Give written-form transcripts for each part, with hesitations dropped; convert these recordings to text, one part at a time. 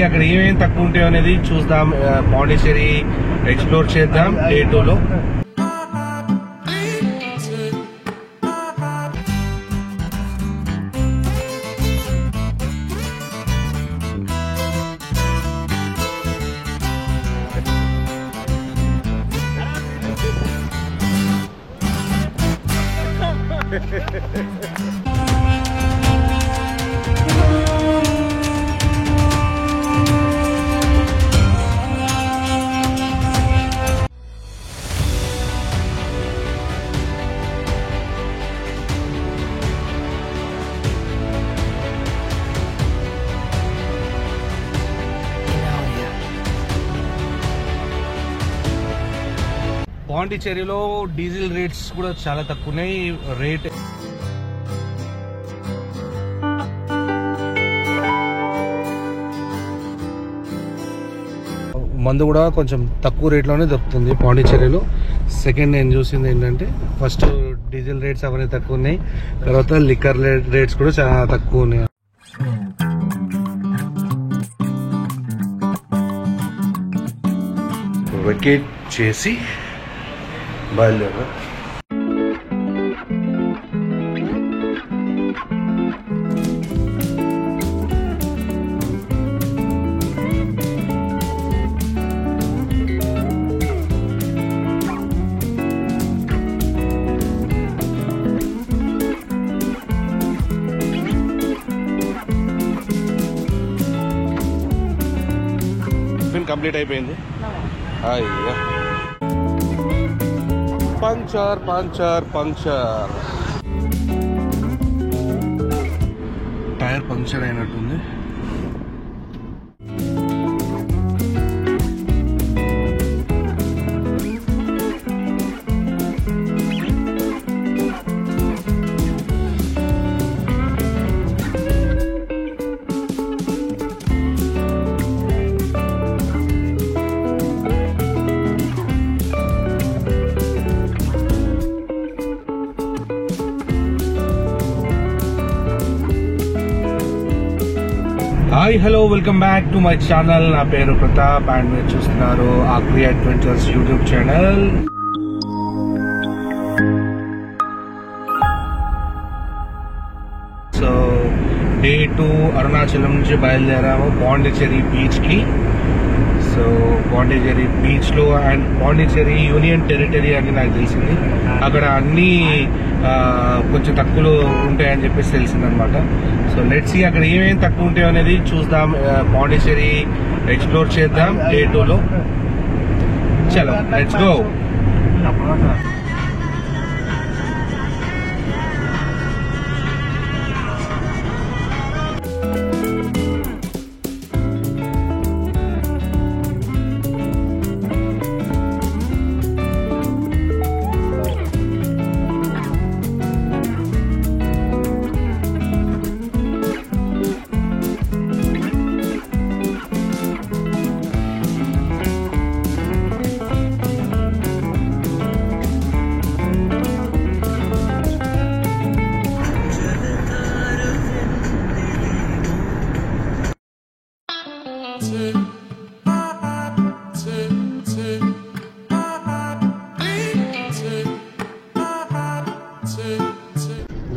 అక్కడ ఏమేమి తక్కువ ఉంటాయో అనేది చూద్దాం. పాండిచ్చేరి ఎక్స్ప్లోర్ చేద్దాం డే 2లో. పాండిచ్చేరిలో డీజిల్ రేట్స్ కూడా చాలా తక్కువ ఉన్నాయి. రేట్ మందు కూడా కొంచెం తక్కువ రేట్లోనే దొరుకుతుంది పాండిచ్చేరిలో. సెకండ్ నేను చూసింది ఏంటంటే ఫస్ట్ డీజిల్ రేట్స్ అవన్నీ తక్కువ ఉన్నాయి, తర్వాత లిక్కర్ రేట్స్ కూడా చాలా తక్కువ ఉన్నాయి. వెకేట్ చేసి బయలుదేరా. కంప్లీట్ అయిపోయింది. అయ్యా puncture puncture puncture, tyre puncture అయినట్టుంది. Hi hello, welcome back to my channel. నా పేరు ప్రతాప్ అండ్ మీరు చూస్తున్నారు ఆక్రి adventures YouTube channel. So day 2 Arunachalam నుంచి బయలుదేరాము పాండిచ్చేరి బీచ్ కి. సో పాండిచ్చేరి బీచ్ లో అండ్ పాండిచ్చేరి యూనియన్ టెరిటరీ అని నాకు తెలిసింది. అక్కడ అన్ని కొంచెం తక్కువలో ఉంటాయని చెప్పేసి తెలిసిందనమాట. సో లెట్స్ సీ అక్కడ ఏమేమి తక్కువ ఉంటాయో అనేది చూద్దాం. పాండిచ్చేరి ఎక్స్ప్లోర్ చేద్దాం డే 2లో. చలో let's go.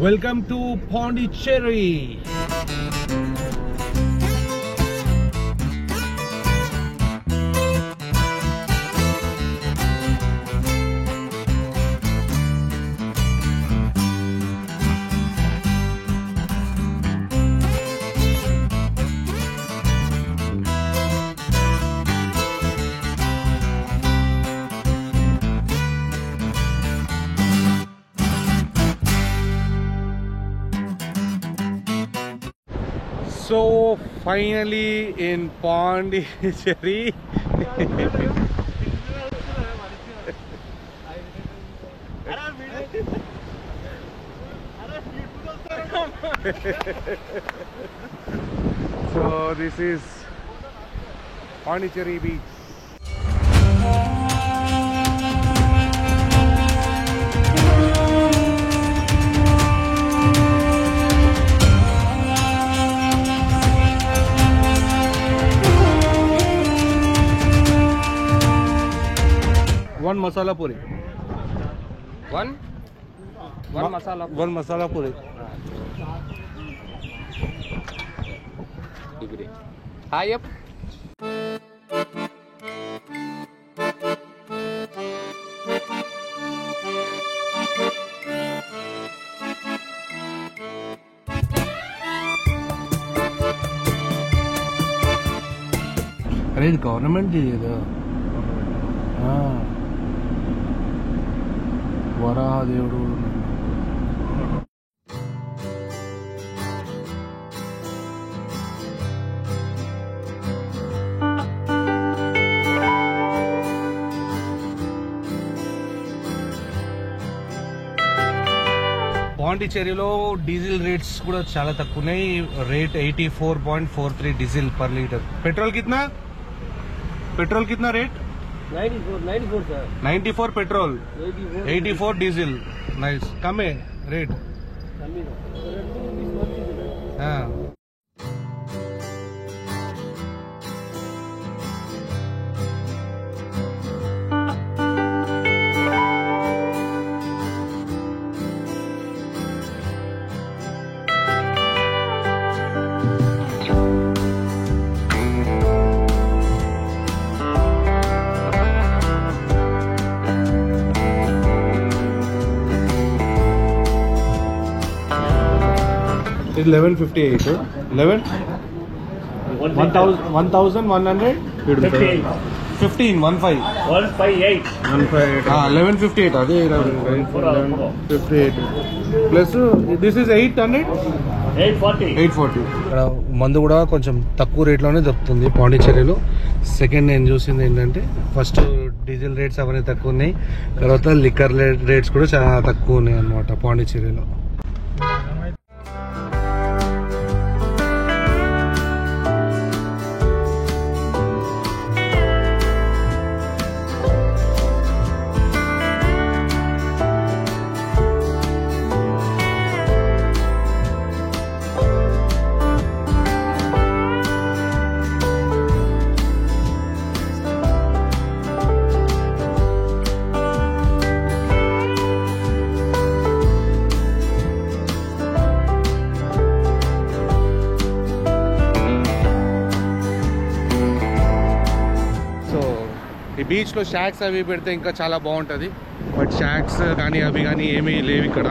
Welcome to Pondicherry. So finally in Pondicherry. So this is Pondicherry beach. 1 masala puri. One masala. 1 masala puri. Degree. High up. अरे गवर्नमेंट दी है हाँ वराह దేవుడు పాండిచ్చేరిలో డీజిల్ రేట్స్ కూడా చాలా తక్కువ ఉన్నాయి. రేట్ 84.43 डीजल पर लीटर. पेट्रोल कितना rate? 94 sir. 94 petrol, 84 diesel. Nice. कम है रेट. हाँ It's 1158. 1100 15 1158 అదే 1158 ప్లస్ దిస్ ఇస్ 840. ఇక్కడ మందు కూడా కొంచెం తక్కువ రేట్లోనే దొరుకుతుంది పాండిచ్చేరిలో. సెకండ్ నేను చూసింది ఏంటంటే ఫస్ట్ డీజిల్ రేట్స్ అవన్నీ తక్కువ ఉన్నాయి, తర్వాత లిక్కర్ రేట్స్ కూడా చాలా తక్కువ ఉన్నాయి అన్నమాట పాండిచ్చేరిలో. ఈ బీచ్లో షాక్స్ అవి పెడితే ఇంకా చాలా బాగుంటుంది. బట్ షాక్స్ కానీ అవి కానీ ఏమీ లేవు ఇక్కడ.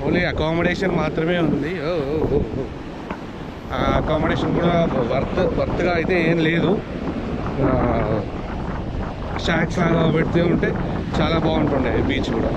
ఓన్లీ అకామిడేషన్ మాత్రమే ఉంది. ఆ అకామిడేషన్ కూడా వర్త్గా అయితే ఏం లేదు. షాక్స్ లాగా పెడితే ఉంటే చాలా బాగుంటుండే బీచ్ కూడా.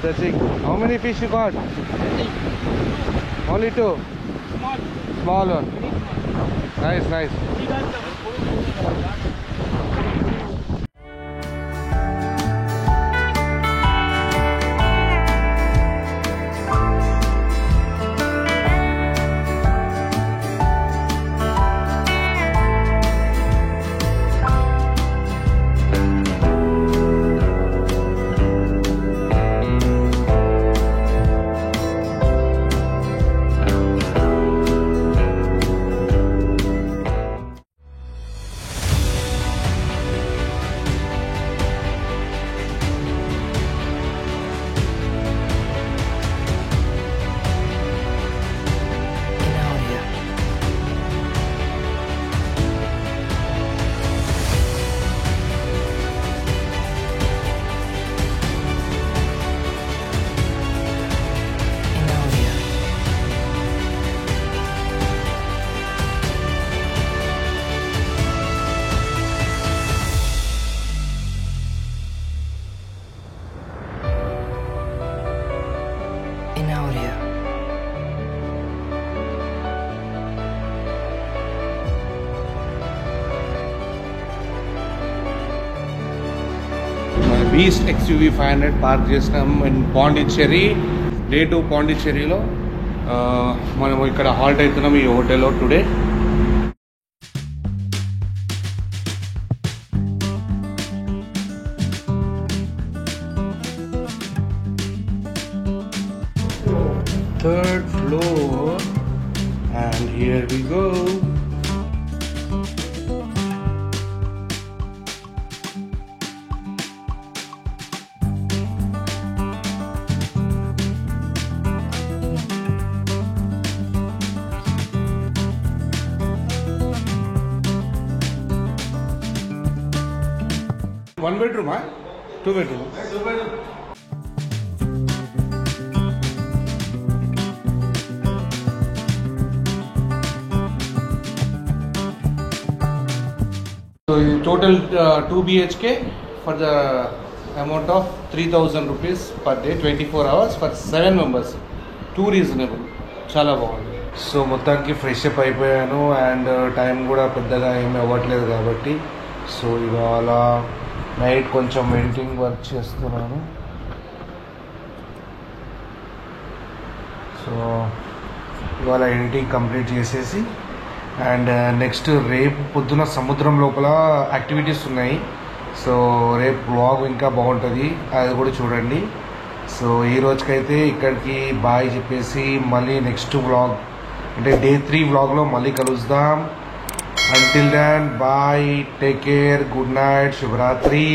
Searching. How many fish you got? Only 2. Small one. Nice. Beast XUV 500 park చేసినాం ఇన్ పాండిచ్చేరి. డే 2 పాండిచ్చేరిలో మనం ఇక్కడ హాల్ట్ అవుతున్నాం ఈ హోటల్లో today. Third floor, and here we go. One bedroom, huh? Two bedroom. Two bedroom. So total 2 BHK for the amount of 3,000 rupees per day, 24 hours for 7 members. Too reasonable. చాలా బాగుంది. So మొత్తానికి fresh up అయిపోయాను and time కూడా పెద్దగా ఏమి అవ్వట్లేదు కాబట్టి so ఇవాళ నైట్ కొంచెం ఎడిటింగ్ వర్క్ చేస్తున్నాను. సో ఇవాళ ఎడిటింగ్ కంప్లీట్ చేసేసి అండ్ నెక్స్ట్ రేపు పొద్దున సముద్రం లోపల యాక్టివిటీస్ ఉన్నాయి. సో రేపు వ్లాగ్ ఇంకా బాగుంటుంది, అది కూడా చూడండి. సో ఈ రోజుకైతే ఇక్కడికి బాయ్ చెప్పేసి మళ్ళీ నెక్స్ట్ వ్లాగ్ అంటే డే 3 వ్లాగ్లో మళ్ళీ కలుద్దాం. Until then, bye, take care, good night, Shubhratri.